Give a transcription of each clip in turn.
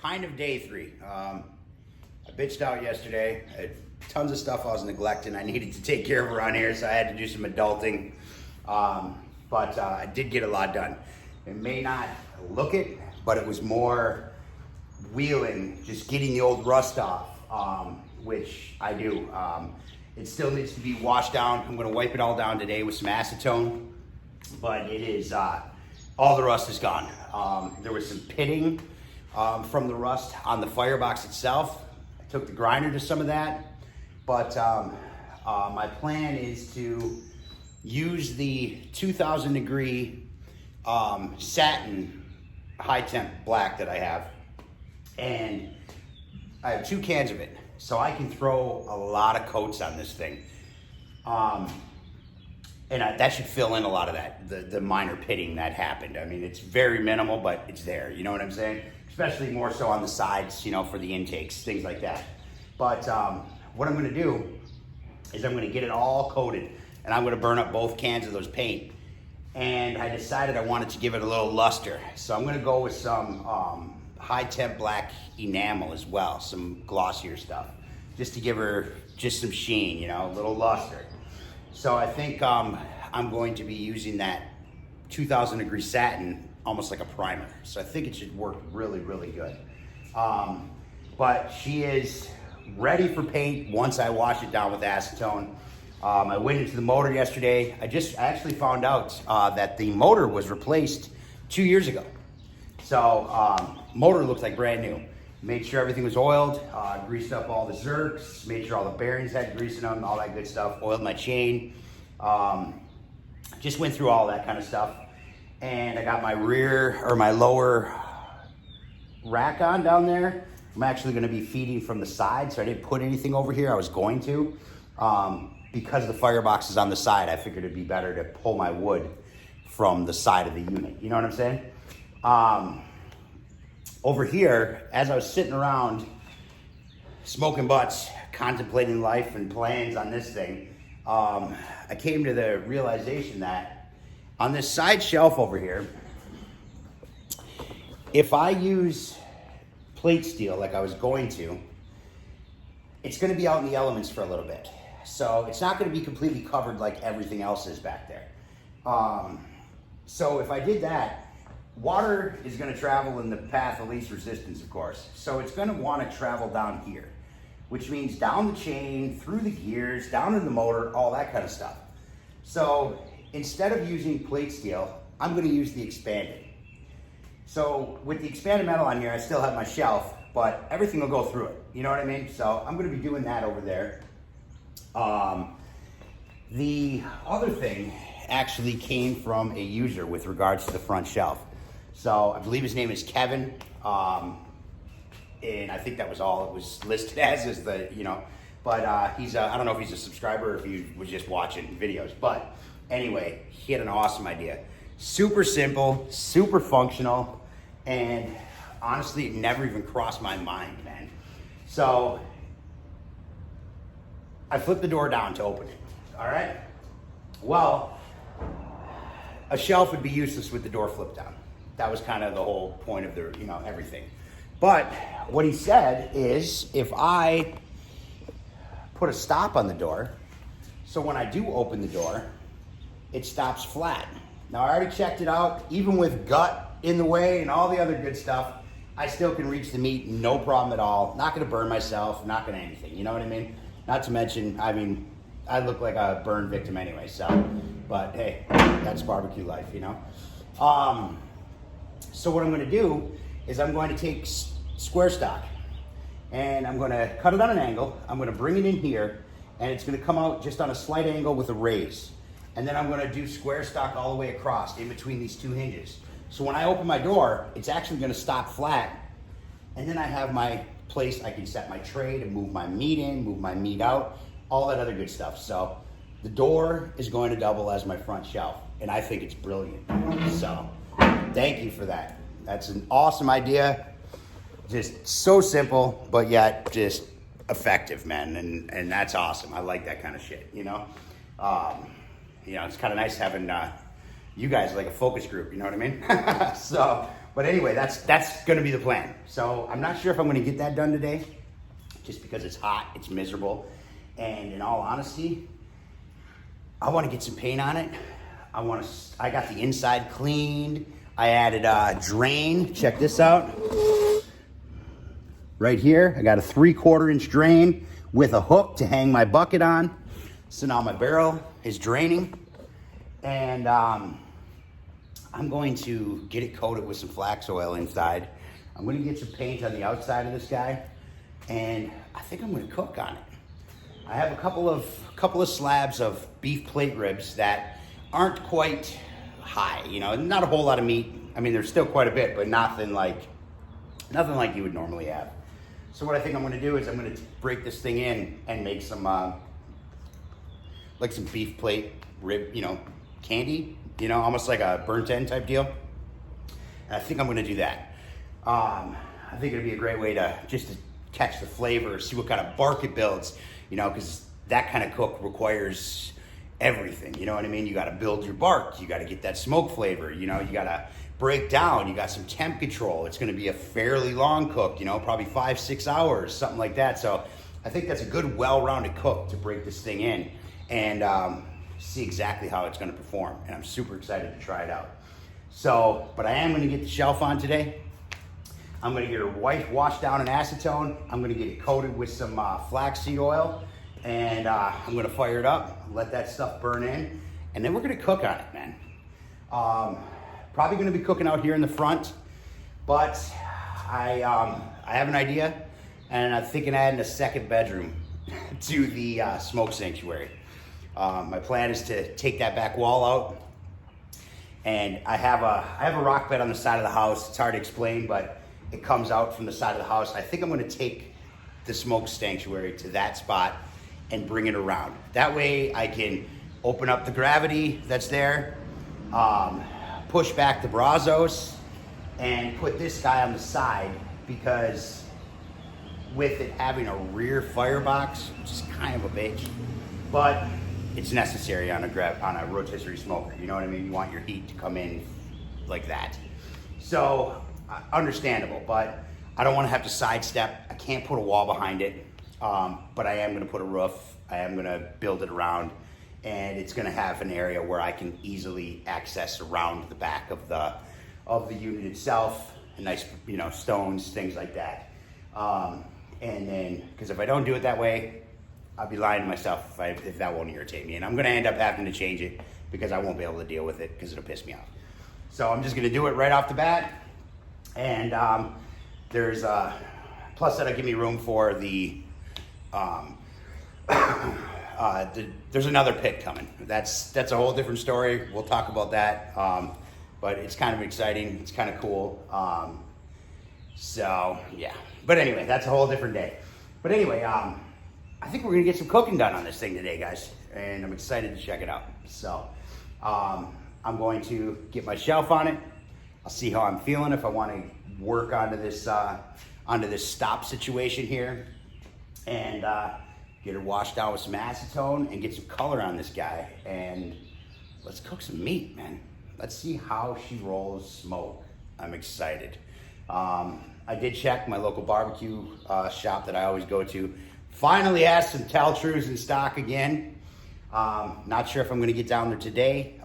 kind of day 3. I bitched out yesterday. I had tons of stuff I was neglecting. I needed to take care of around here, so I had to do some adulting. But I did get a lot done. It may not look it, but it was more wheeling, just getting the old rust off, which I do. It still needs to be washed down. I'm gonna wipe it all down today with some acetone, but it is, all the rust is gone. There was some pitting from the rust on the firebox itself. I took the grinder to some of that, but my plan is to use the 2000 degree satin high temp black that I have, and I have 2 cans of it, so I can throw a lot of coats on this thing. That should fill in a lot of that, the minor pitting that happened. I mean, it's very minimal, but it's there, you know what I'm saying? Especially more so on the sides, you know, for the intakes, things like that. But what I'm gonna do is I'm gonna get it all coated, and I'm gonna burn up both cans of those paint. And I decided I wanted to give it a little luster. So I'm gonna go with some high temp black enamel as well, some glossier stuff, just to give her just some sheen, you know, a little luster. So I think I'm going to be using that 2000 degree satin almost like a primer. So I think it should work really, really good. But she is ready for paint once I wash it down with acetone. I went into the motor yesterday. I actually found out that the motor was replaced 2 years ago. So motor looked like brand new. Made sure everything was oiled, greased up all the zerks, made sure all the bearings had grease in them, all that good stuff, oiled my chain. Just went through all that kind of stuff. And I got my my lower rack on down there. I'm actually gonna be feeding from the side, so I didn't put anything over here. I was going to. Because the firebox is on the side, I figured it'd be better to pull my wood from the side of the unit. You know what I'm saying? Over here, as I was sitting around smoking butts, contemplating life and plans on this thing, I came to the realization that on this side shelf over here, if I use plate steel like I was going to, it's gonna be out in the elements for a little bit. So it's not gonna be completely covered like everything else is back there. So if I did that, water is gonna travel in the path of least resistance, of course. So it's gonna wanna travel down here, which means down the chain, through the gears, down in the motor, all that kind of stuff. So instead of using plate steel, I'm gonna use the expanded. So with the expanded metal on here, I still have my shelf, but everything will go through it. You know what I mean? So I'm gonna be doing that over there. The other thing actually came from a user with regards to the front shelf. So I believe his name is Kevin. And I think that was all it was listed as, is the, you know, but he's I don't know if he's a subscriber or if he was just watching videos, but anyway, he had an awesome idea. Super simple, super functional, and honestly, it never even crossed my mind, man. So I flipped the door down to open it, all right? Well, a shelf would be useless with the door flipped down. That was kind of the whole point of the, you know, everything. But what he said is if I put a stop on the door, so when I do open the door, it stops flat. Now I already checked it out, even with gut in the way and all the other good stuff, I still can reach the meat, no problem at all. Not gonna burn myself, not gonna anything, you know what I mean? Not to mention, I mean, I look like a burn victim anyway, so, but hey, that's barbecue life, you know? So what I'm gonna do is I'm going to take square stock and I'm gonna cut it on an angle. I'm gonna bring it in here and it's gonna come out just on a slight angle with a raise. And then I'm gonna do square stock all the way across in between these 2 hinges. So when I open my door, it's actually gonna stop flat. And then I have my place, I can set my tray to move my meat in, move my meat out, all that other good stuff. So the door is going to double as my front shelf, and I think it's brilliant. So thank you for that. That's an awesome idea. Just so simple, but yet just effective, man. And that's awesome. I like that kind of shit, you know? You know, it's kind of nice having you guys like a focus group, you know what I mean? So, But anyway, that's gonna be the plan. So I'm not sure if I'm gonna get that done today, just because it's hot, it's miserable. And in all honesty, I wanna get some paint on it. I got the inside cleaned. I added a drain, check this out. Right here, I got a 3/4 inch drain with a hook to hang my bucket on. So now my barrel is draining. And I'm going to get it coated with some flax oil inside. I'm gonna get some paint on the outside of this guy, and I think I'm gonna cook on it. I have a couple of slabs of beef plate ribs that aren't quite high, you know, not a whole lot of meat. I mean, there's still quite a bit, but nothing like you would normally have. So what I think I'm gonna do is I'm gonna break this thing in and make some like some beef plate rib, you know, candy, you know, almost like a burnt end type deal. And I think I'm gonna do that. I think it'd be a great way to just to catch the flavor, see what kind of bark it builds, you know, because that kind of cook requires everything, you know what I mean? You gotta build your bark, you gotta get that smoke flavor, you know, you gotta break down, you got some temp control. It's gonna be a fairly long cook, you know, probably 5-6 hours, something like that. So I think that's a good, well-rounded cook to break this thing in and see exactly how it's gonna perform. And I'm super excited to try it out. So, but I am gonna get the shelf on today. I'm gonna get her washed down in acetone. I'm gonna get it coated with some flaxseed oil, and I'm gonna fire it up, let that stuff burn in, and then we're gonna cook on it, man. Probably gonna be cooking out here in the front, but I have an idea, and I'm thinking of adding a second bedroom to the smoke sanctuary. My plan is to take that back wall out, and I have a rock bed on the side of the house. It's hard to explain, but it comes out from the side of the house. I think I'm gonna take the smoke sanctuary to that spot and bring it around. That way I can open up the gravity that's there, push back the Brazos, and put this guy on the side, because with it having a rear firebox, which is kind of a bitch, but it's necessary on a rotisserie smoker. You know what I mean? You want your heat to come in like that. So understandable, but I don't want to have to sidestep. I can't put a wall behind it, but I am going to put a roof. I am going to build it around, and it's going to have an area where I can easily access around the back of the unit itself. Nice, you know, stones, things like that. And then, because if I don't do it that way, I'll be lying to myself if that won't irritate me. And I'm gonna end up having to change it because I won't be able to deal with it because it'll piss me off. So I'm just gonna do it right off the bat. And there's plus that'll give me room for there's another pit coming. That's a whole different story. We'll talk about that. But it's kind of exciting. It's kind of cool. So yeah, but anyway, that's a whole different day. But anyway, I think we're gonna get some cooking done on this thing today, guys, and I'm excited to check it out. So I'm going to get my shelf on it. I'll see how I'm feeling, if I want to work onto this stop situation here, and get her washed down with some acetone and get some color on this guy, and let's cook some meat, man. Let's see how she rolls smoke. I'm excited. I did check my local barbecue shop that I always go to. Finally has some Teltrus in stock again. Not sure if I'm gonna get down there today,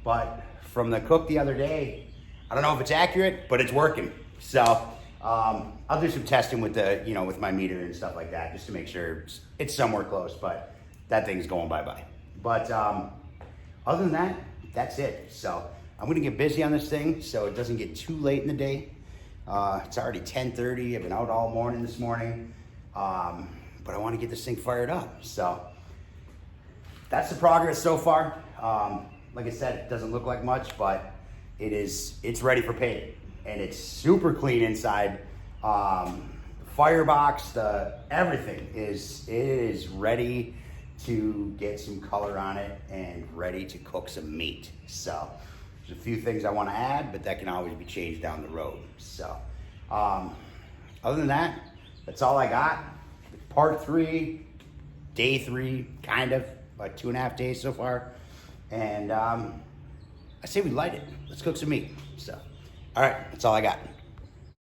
but from the cook the other day, I don't know if it's accurate, but it's working. So I'll do some testing with with my meter and stuff like that, just to make sure it's somewhere close, but that thing's going bye-bye. But other than that, that's it. So I'm gonna get busy on this thing so it doesn't get too late in the day. It's already 10:30. I've been out all morning this morning, but I want to get this thing fired up. So that's the progress so far. Like I said, it doesn't look like much, but it's ready for paint, and it's super clean inside. Firebox, everything is ready to get some color on it and ready to cook some meat. So there's a few things I want to add, but that can always be changed down the road. So other than that, that's all I got. Part 3, day 3, kind of, about 2.5 days so far. And I say we light it. Let's cook some meat. So All right, that's all I got.